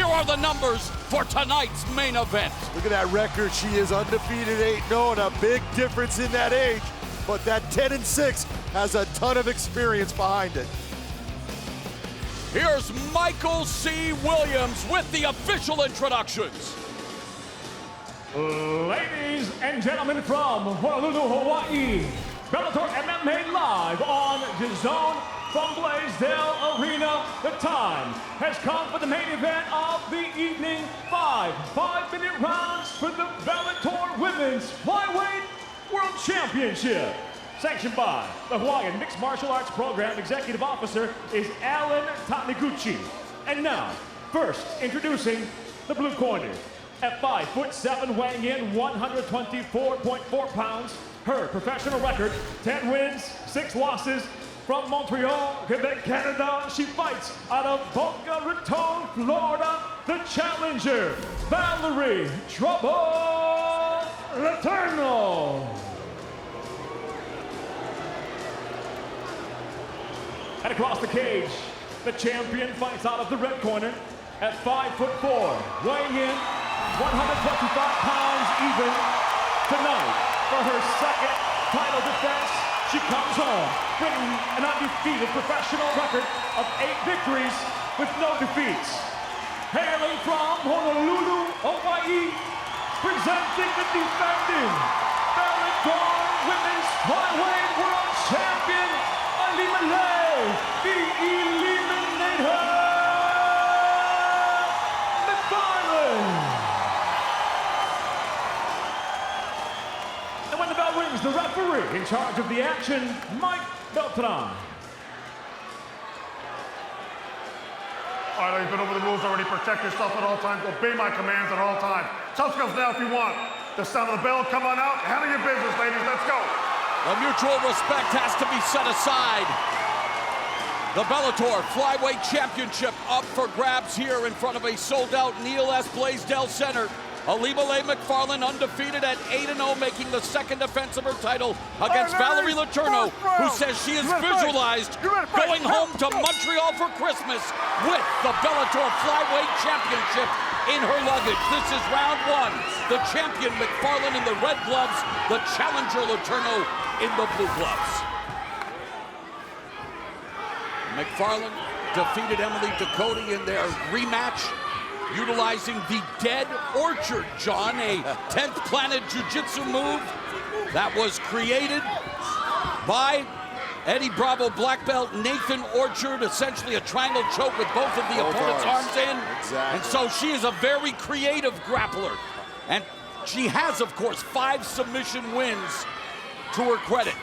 Here are the numbers for tonight's main event. Look at that record. She is undefeated 8-0 and a big difference in that age. But that 10-6 has a ton of experience behind it. Here's Michael C. Williams with the official introductions. Ladies and gentlemen from Honolulu, Hawaii, Bellator MMA live on DAZN from Blaisdell Arena. The time has come for the main event of the evening. Five-minute rounds for the Bellator Women's Flyweight World Championship. Sanctioned by the Hawaiian Mixed Martial Arts Program Executive Officer is Alan Taniguchi. And now, first introducing the blue corner. At 5'7", weighing in 124.4 pounds, her professional record, 10 wins, 6 losses. From Montreal, Quebec, Canada, she fights out of Boca Raton, Florida, the challenger, Valerie Letourneau. And across the cage, the champion fights out of the red corner at 5'4", weighing in 125 pounds even. Tonight, for her second title defense, she comes home, bringing an undefeated professional record of 8 victories with no defeats. Hailing from Honolulu, Hawaii, presenting the defending Bellator Women's Flyweight World Champion, Ilima-Lei, the Eliminator MacFarlane. And when the bell rings, the referee in charge of the action, Mike Beltran. All right, you've been over the rules already. Protect yourself at all times. Obey my commands at all times. Tough gloves now if you want. The sound of the bell, come on out. Handle your business, ladies. Let's go. The mutual respect has to be set aside. The Bellator Flyweight Championship up for grabs here in front of a sold-out Neil S. Blaisdell Center. Ilima-Lei MacFarlane undefeated at 8-0, making the second defense of her title against Valerie Letourneau, who says she is visualized going home to Montreal for Christmas with the Bellator Flyweight Championship in her luggage. This is round one. The champion MacFarlane in the red gloves, the challenger Letourneau in the blue gloves. MacFarlane defeated Emily Ducote in their rematch, utilizing the Dead Orchard, John, a 10th Planet Jiu-Jitsu move that was created by Eddie Bravo black belt Nathan Orchard, essentially a triangle choke with both of the opponent's arms in. Exactly. And so she is a very creative grappler. And she has, of course, 5 submission wins to her credit.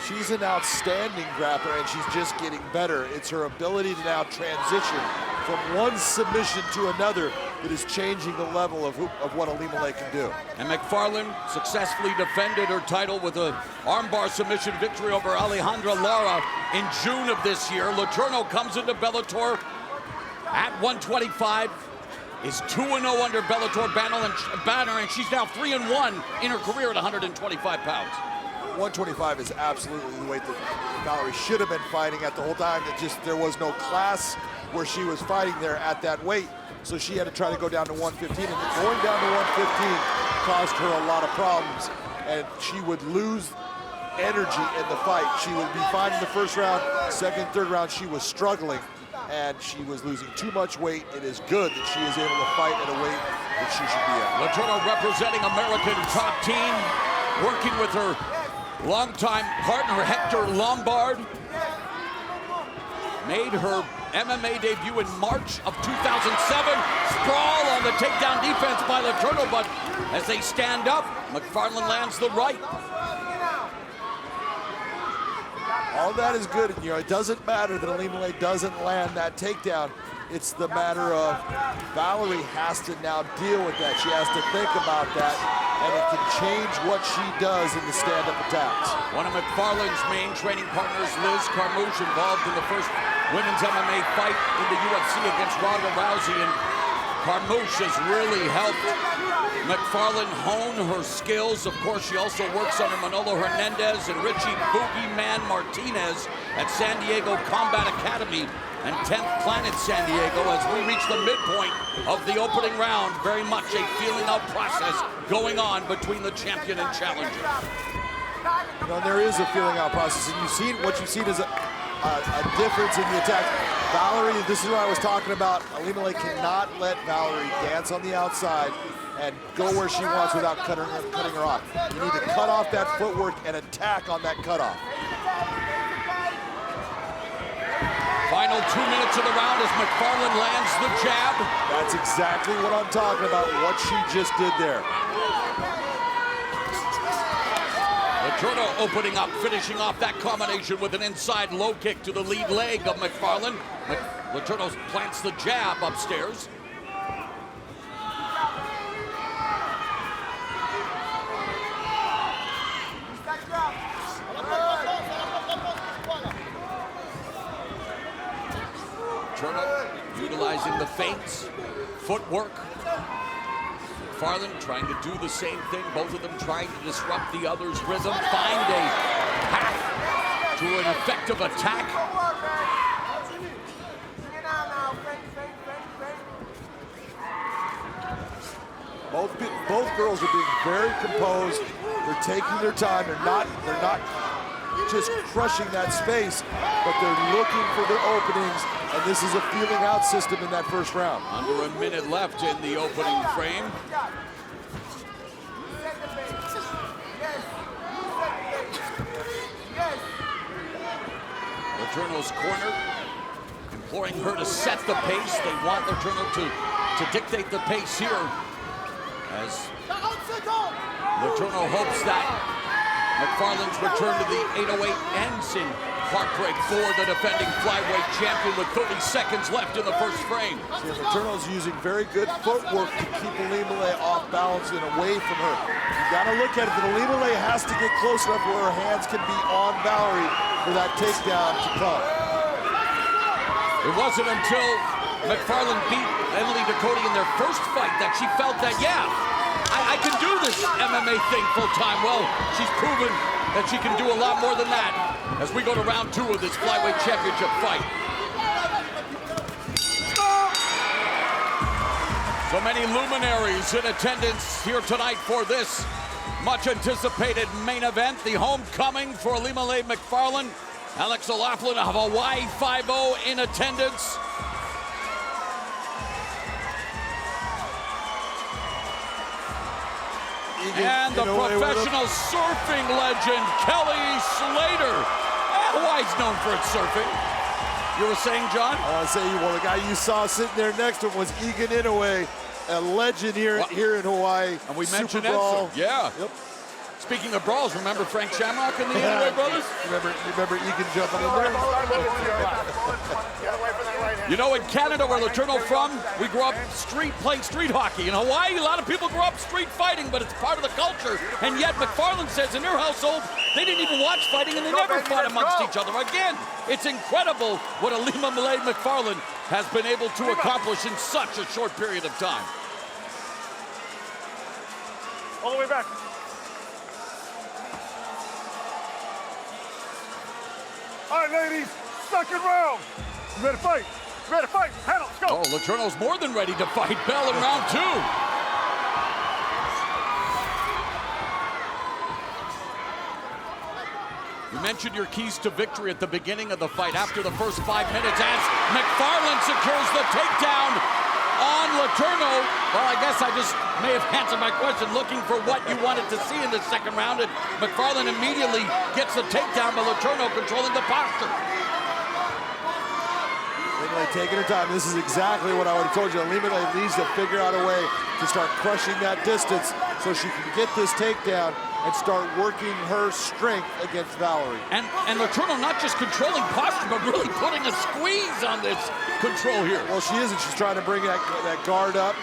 She's an outstanding grappler, and she's just getting better. It's her ability to now transition from one submission to another that is changing the level of what Ilima-Lei can do. And MacFarlane successfully defended her title with an armbar submission victory over Alejandra Lara in June of this year. Letourneau comes into Bellator at 125, is 2-0 under Bellator banner, and she's now 3-1 in her career at 125 pounds. 125 is absolutely the weight that Valerie should have been fighting at the whole time. There was no class where she was fighting there at that weight, so she had to try to go down to 115, and going down to 115 caused her a lot of problems, and she would lose energy in the fight. She would be fine in the first round, second, third round, she was struggling, and she was losing too much weight. It is good that she is able to fight at a weight that she should be at. Letourneau representing American Top Team, working with her longtime partner Hector Lombard. Made her MMA debut in March of 2007. Sprawl on the takedown defense by Letourneau, but as they stand up, MacFarlane lands the right. All that is good, and it doesn't matter that Ilima-Lei doesn't land that takedown. It's the matter of Valerie has to now deal with that. She has to think about that, and it can change what she does in the stand-up attacks. One of MacFarlane's main training partners, Liz Carmouche, involved in the first women's MMA fight in the UFC against Ronda Rousey. And Carmouche has really helped MacFarlane hone her skills. Of course, she also works under Manolo Hernandez and Richie Boogeyman Martinez at San Diego Combat Academy and 10th Planet San Diego as we reach the midpoint of the opening round. Very much a feeling out process going on between the champion and challenger. You know, there is a feeling out process, and what you've seen is a difference in the attack. Valerie, this is what I was talking about. Ilima-Lei cannot let Valerie dance on the outside and go where she wants without cutting her off. You need to cut off that footwork and attack on that cutoff. Final 2 minutes of the round as MacFarlane lands the jab. That's exactly what I'm talking about, what she just did there. Letourneau opening up, finishing off that combination with an inside low kick to the lead leg of MacFarlane. Letourneau plants the jab upstairs. Letourneau utilizing the feints, footwork. MacFarlane trying to do the same thing, both of them trying to disrupt the other's rhythm, find a path to an effective attack. Both girls are being very composed. They're taking their time. They're not just crushing that space, but they're looking for their openings, and this is a feeling out system in that first round. Under a minute left in the opening frame. Letourneau's corner, imploring her to set the pace. They want Letourneau to dictate the pace here, as Letourneau hopes that MacFarlane's return to the 808 ends in heartbreak for the defending flyweight champion with 30 seconds left in the first frame. Letourneau's using very good footwork to keep Ilima-Lei off balance and away from her. You gotta look at it, that Ilima-Lei has to get close enough where her hands can be on Valerie for that takedown to come. It wasn't until MacFarlane beat Emily Ducote in their first fight that she felt that, yeah, I can do this MMA thing full time. Well, she's proven that she can do a lot more than that as we go to round 2 of this flyweight championship fight. So many luminaries in attendance here tonight for this much anticipated main event. The homecoming for Ilima-Lei MacFarlane. Alex O'Loughlin of Hawaii 5-0 in attendance. And the professional surfing legend, Kelly Slater. Hawaii's known for its surfing. You were saying, John? I say, well, the guy you saw sitting there next to him was Egan Inoue, a legend here in Hawaii. And we mentioned Brawl. it. Yeah. Yep. Speaking of brawls, remember Frank Shamrock and the Inoue brothers? Remember Egan jumping in there? You know, in Canada, where Letourneau from, we grew up playing street hockey. In Hawaii, a lot of people grew up street fighting, but it's part of the culture. And yet, MacFarlane says in their household, they didn't even watch fighting and they never fought amongst each other. Again, it's incredible what Ilima-Lei MacFarlane has been able to accomplish in such a short period of time. All the way back. All right, ladies, second round. You ready to fight? You ready to fight? Handle, let's go. Oh, Letourneau's more than ready to fight Bell in round 2. You mentioned your keys to victory at the beginning of the fight. After the first 5 minutes, as MacFarlane secures the takedown on Letourneau. Well, I guess I just may have answered my question, looking for what you wanted to see in the second round, and MacFarlane immediately gets the takedown, but Letourneau controlling the posture. Ilima-Lei taking her time. This is exactly what I would have told you. Ilima-Lei needs to figure out a way to start crushing that distance so she can get this takedown and start working her strength against Valerie. And Letourneau not just controlling posture, but really putting a squeeze on this control here. Well, she isn't. She's trying to bring that guard up.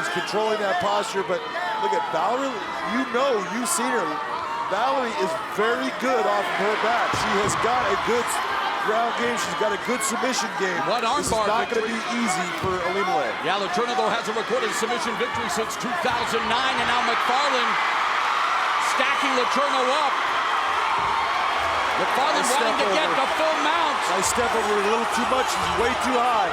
She's controlling that posture, but look at Valerie. You know, you've seen her. Valerie is very good off of her back. She has got a good ground game. She's got a good submission game. One This is armbar not going to victory. be easy for Ilima-Lei. Yeah, Letourneau, though, has a recorded submission victory since 2009, and now MacFarlane stacking Letourneau up. MacFarlane wanting to get the full mount. Nice step over a little too much. She's way too high.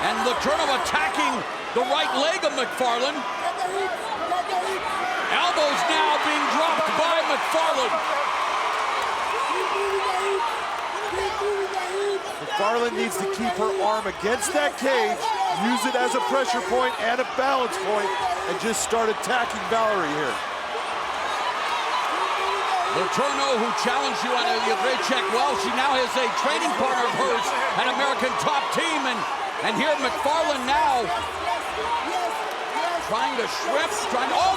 And Letourneau attacking the right leg of MacFarlane. Elbows now being dropped by MacFarlane. MacFarlane needs to keep her arm against that cage, use it as a pressure point and a balance point, and just start attacking Valerie here. Letourneau, who challenged you on a great check, well, she now has a training partner of hers, an American top team, and here MacFarlane now trying to shrimp,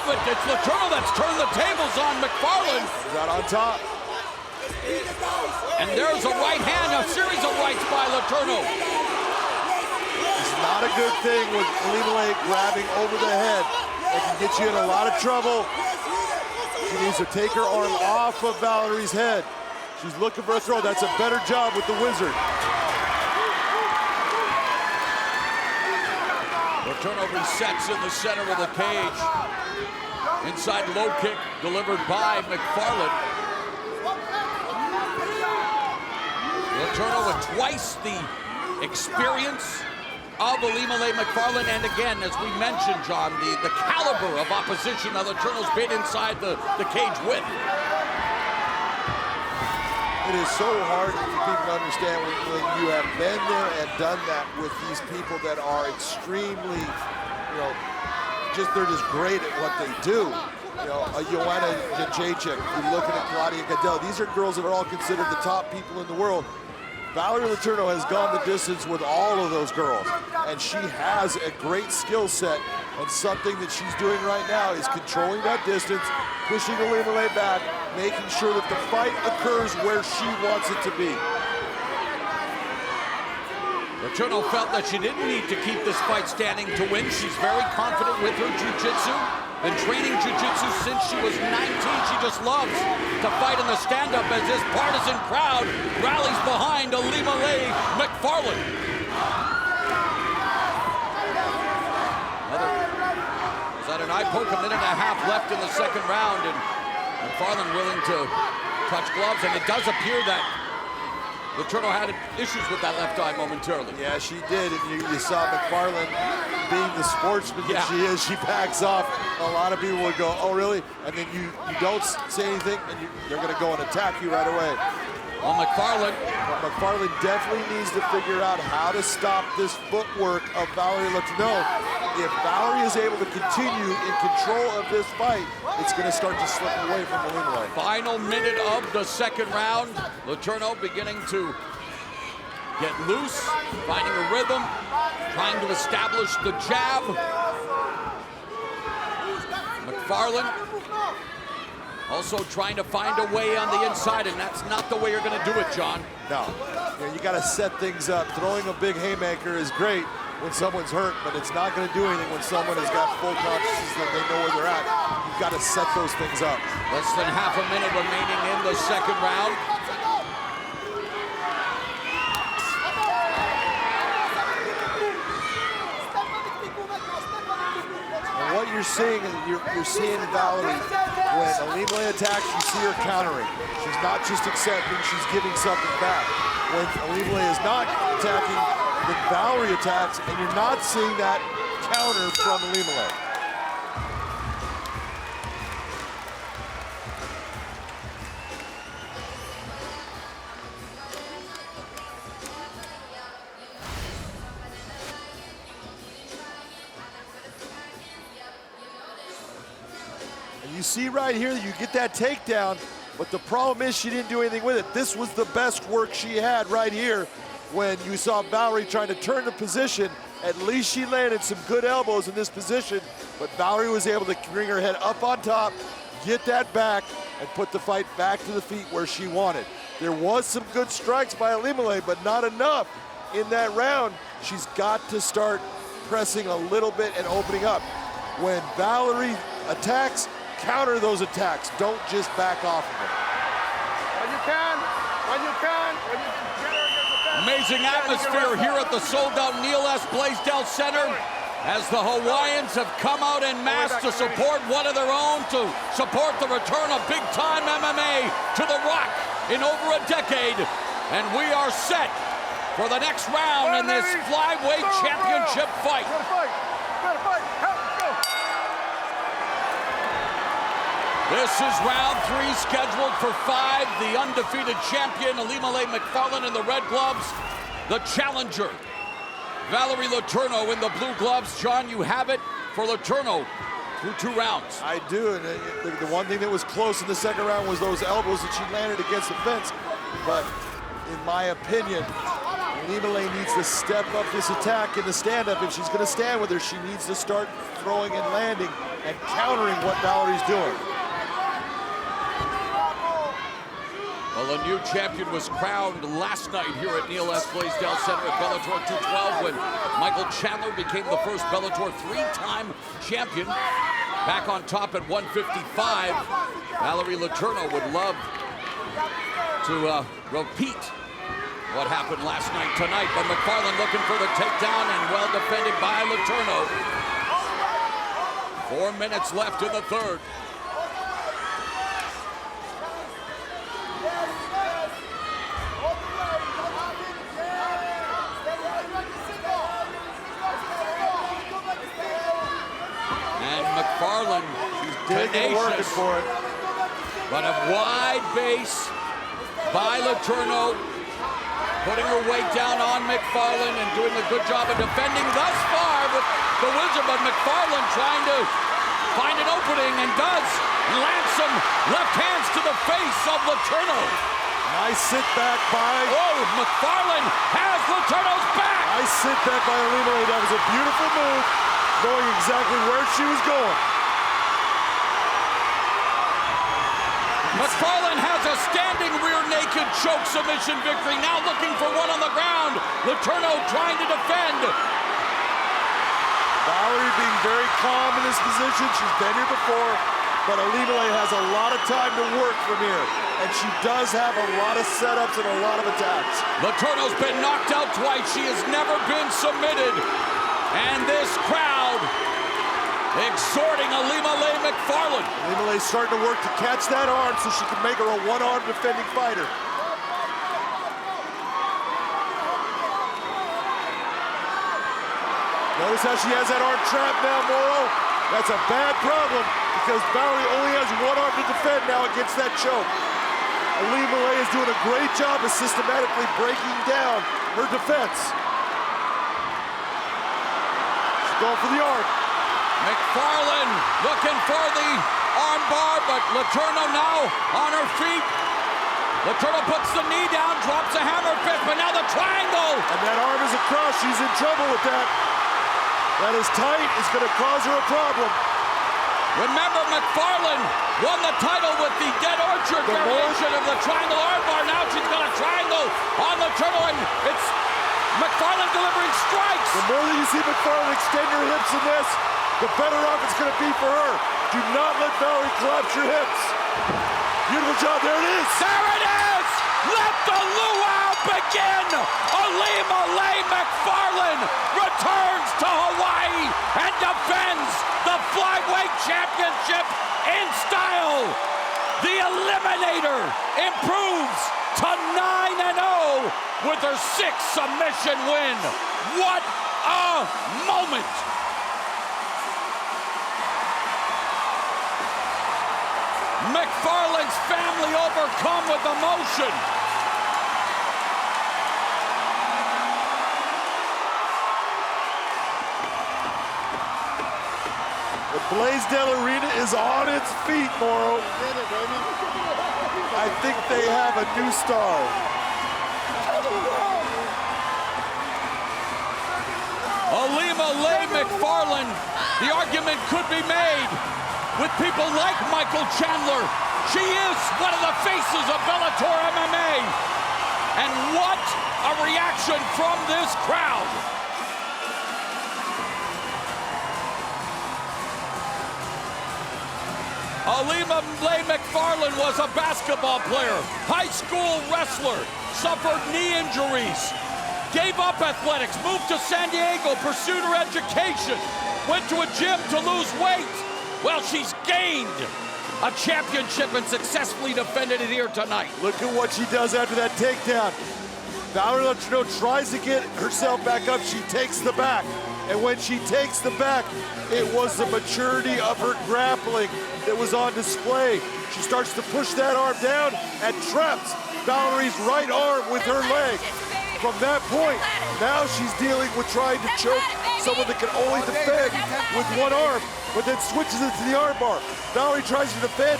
but it's Letourneau that's turned the tables on MacFarlane. She's out on top. And there's a right hand, a series of rights by Letourneau. It's not a good thing with Ilima-Lei grabbing over the head. It can get you in a lot of trouble. She needs to take her arm off of Valerie's head. She's looking for a throw. That's a better job with the Wizard. Letourneau resets in the center of the cage. Inside low kick delivered by MacFarlane. Letourneau with twice the experience of Ilima-Lei MacFarlane, and again, as we mentioned, John, the caliber of opposition that Letourneau's been inside the cage with. It is so hard for people to understand when you have been there and done that with these people that are extremely, they're just great at what they do. Joanna Jędrzejczyk, you're looking at Claudia Gadelha. These are girls that are all considered the top people in the world. Valerie Letourneau has gone the distance with all of those girls, and she has a great skill set, and something that she's doing right now is controlling that distance, pushing Ilima-Lei back, making sure that the fight occurs where she wants it to be. Letourneau felt that she didn't need to keep this fight standing to win. She's very confident with her jiu-jitsu. Been training jiu-jitsu since she was 19. She just loves to fight in the stand-up as this partisan crowd rallies behind Ilima-Lei MacFarlane. Is that an eye poke? A minute and a half left in the second round, and MacFarlane willing to touch gloves, and it does appear that Letourneau had issues with that left eye momentarily. Yeah, she did, and you saw MacFarlane being the sportsman that she is. She backs off. A lot of people would go, oh, really? And then you don't say anything, and they're going to go and attack you right away. Well, MacFarlane definitely needs to figure out how to stop this footwork of Valerie Letourneau. If Valerie is able to continue in control of this fight, it's going to start to slip away from Ilima-Lei. Final minute of the second round. Letourneau beginning to get loose, finding a rhythm, trying to establish the jab. MacFarlane also trying to find a way on the inside, and that's not the way you're going to do it, John. No, you got to set things up. Throwing a big haymaker is great when someone's hurt, but it's not going to do anything when someone has got full consciousness that they know where they're at. You've got to set those things up. Less than half a minute remaining in the second round. And what you're seeing is you're seeing Valerie, when Ilima-Lei attacks, you see her countering. She's not just accepting, she's giving something back. When Ilima-Lei is not attacking, then Valerie attacks, and you're not seeing that counter from Ilima-Lei. You see right here, you get that takedown, but the problem is she didn't do anything with it. This was the best work she had right here when you saw Valerie trying to turn the position. At least she landed some good elbows in this position, but Valerie was able to bring her head up on top, get that back, and put the fight back to the feet where she wanted. There was some good strikes by Ilima-Lei, but not enough in that round. She's got to start pressing a little bit and opening up. When Valerie attacks, counter those attacks. Don't just back off of them. When you can, when you can. Amazing atmosphere here at the sold-out Neil S. Blaisdell Center as the Hawaiians have come out en masse to support one of their own, to support the return of big-time MMA to the Rock in over a decade. And we are set for the next round in this flyweight championship fight. This is round 3, scheduled for 5. The undefeated champion, Ilima-Lei MacFarlane, in the red gloves. The challenger, Valerie Letourneau, in the blue gloves. John, you have it for Letourneau through 2 rounds. I do, and the one thing that was close in the second round was those elbows that she landed against the fence. But in my opinion, Ilima-Lei needs to step up this attack in the stand-up. If she's going to stand with her, she needs to start throwing and landing and countering what Valerie's doing. Well, a new champion was crowned last night here at Neil S. Blaisdell Center at Bellator 212 when Michael Chandler became the first Bellator 3-time champion. Back on top at 155, Valerie Letourneau would love to repeat what happened last night tonight, but MacFarlane looking for the takedown and well defended by Letourneau. 4 minutes left in the third. And MacFarlane, tenacious, for it. but a wide base by Letourneau, putting her weight down on MacFarlane and doing a good job of defending thus far with the Wizard, but MacFarlane trying to find an opening and does land some left hands to the face of Letourneau. Nice sit back by... Oh, MacFarlane has Letourneau's back! Nice sit back by Ilima-Lei. That was a beautiful move, knowing exactly where she was going. MacFarlane has a standing rear naked choke submission victory, now looking for one on the ground. Letourneau trying to defend. Valerie being very calm in this position. She's been here before, but Ilima-Lei has a lot of time to work from here, and she does have a lot of setups and a lot of attacks. Letourneau's been knocked out twice. She has never been submitted. And this crowd exhorting Ilima-Lei MacFarlane. Ilima-Lei's starting to work to catch that arm so she can make her a one-arm defending fighter. Notice how she has that arm trapped now, Moro. That's a bad problem because Valerie only has one arm to defend now against that choke. Ilima-Lei is doing a great job of systematically breaking down her defense. She's going for the arm. MacFarlane looking for the arm bar, but Letourneau now on her feet. Letourneau puts the knee down, drops a hammer fist, but now the triangle. And that arm is across. She's in trouble with that. That is tight. It's going to cause her a problem. Remember, MacFarlane won the title with the Dead Orchard variation of the triangle arm bar. Now she's got a triangle on Letourneau, and it's MacFarlane delivering strikes. The more that you see MacFarlane extend her hips in this, the better off it's going to be for her. Do not let Valerie collapse your hips. Beautiful job. There it is. There it is. Let the luau begin. Ilima-Lei MacFarlane returns to Hawaii and defends the flyweight championship in style. The Eliminator improves to 9-0 with her 6th submission win. What a moment. MacFarlane's family overcome with emotion. The Blaisdell Arena is on its feet, Moro. I think they have a new star. Ilima-Lei MacFarlane, the argument could be made with people like Michael Chandler. She is one of the faces of Bellator MMA. And what a reaction from this crowd. Ilima-Lei MacFarlane was a basketball player, high school wrestler, suffered knee injuries, Gave up athletics, moved to San Diego, pursued her education, went to a gym to lose weight. Well, she's gained a championship and successfully defended it here tonight. Look at what she does after that takedown. Valerie Letourneau tries to get herself back up. She takes the back. And when she takes the back, it was the maturity of her grappling that was on display. She starts to push that arm down and traps Valerie's right arm with her leg. From that point, now she's dealing with trying to choke someone that can only defend with one arm, but then switches it to the arm bar. Valerie tries to defend,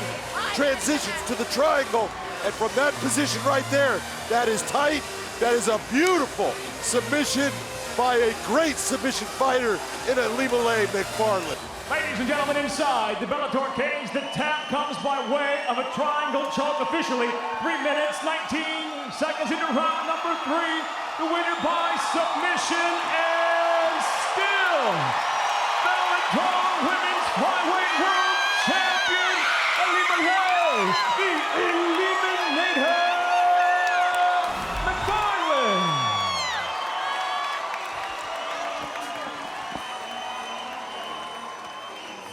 transitions to the triangle, and from that position right there, that is tight. That is a beautiful submission by a great submission fighter in Ilima-Lei MacFarlane. Ladies and gentlemen, inside the Bellator cage, the tap comes by way of a triangle choke officially. 3 minutes, 19 seconds into round number 3. The winner by submission and still Bellator Women's Flyweight World Champion, Ilima-Lei, the Eliminator MacFarlane.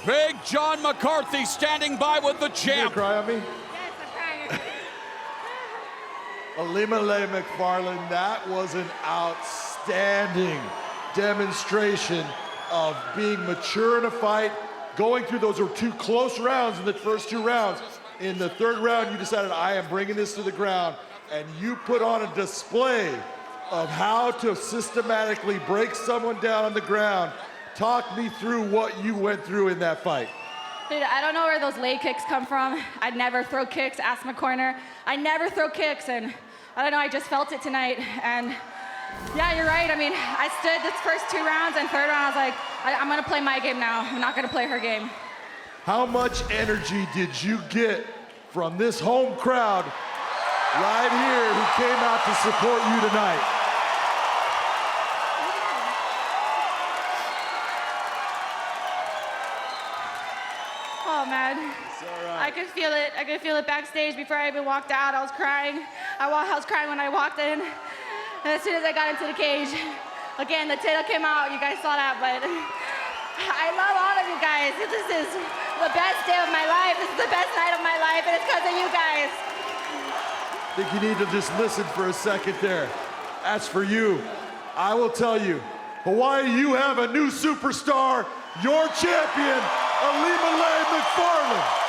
Big John McCarthy standing by with the champ. Cry on me? Yes, I'm crying. Ilima-Lei MacFarlane, that was an outstanding demonstration of being mature in a fight. Going through, those were 2 close rounds in the first 2 rounds. In the 3rd round, you decided, I am bringing this to the ground, and you put on a display of how to systematically break someone down on the ground. Talk me through what you went through in that fight. Dude, I don't know where those leg kicks come from. I'd never throw kicks, ask my corner. I never throw kicks, and I don't know, I just felt it tonight. And yeah, you're right. I mean, I stood this first 2 rounds, and 3rd round, I was like, I'm gonna play my game now. I'm not gonna play her game. How much energy did you get from this home crowd right here who came out to support you tonight? Oh man, I could feel it. I could feel it backstage before I even walked out. I was crying. I was crying when I walked in. And as soon as I got into the cage, again, the title came out. You guys saw that, but I love all of you guys. This is the best day of my life. This is the best night of my life, and it's because of you guys. I think you need to just listen for a second there. As for you, I will tell you, Hawaii, you have a new superstar, your champion, Ilima-Lei MacFarlane.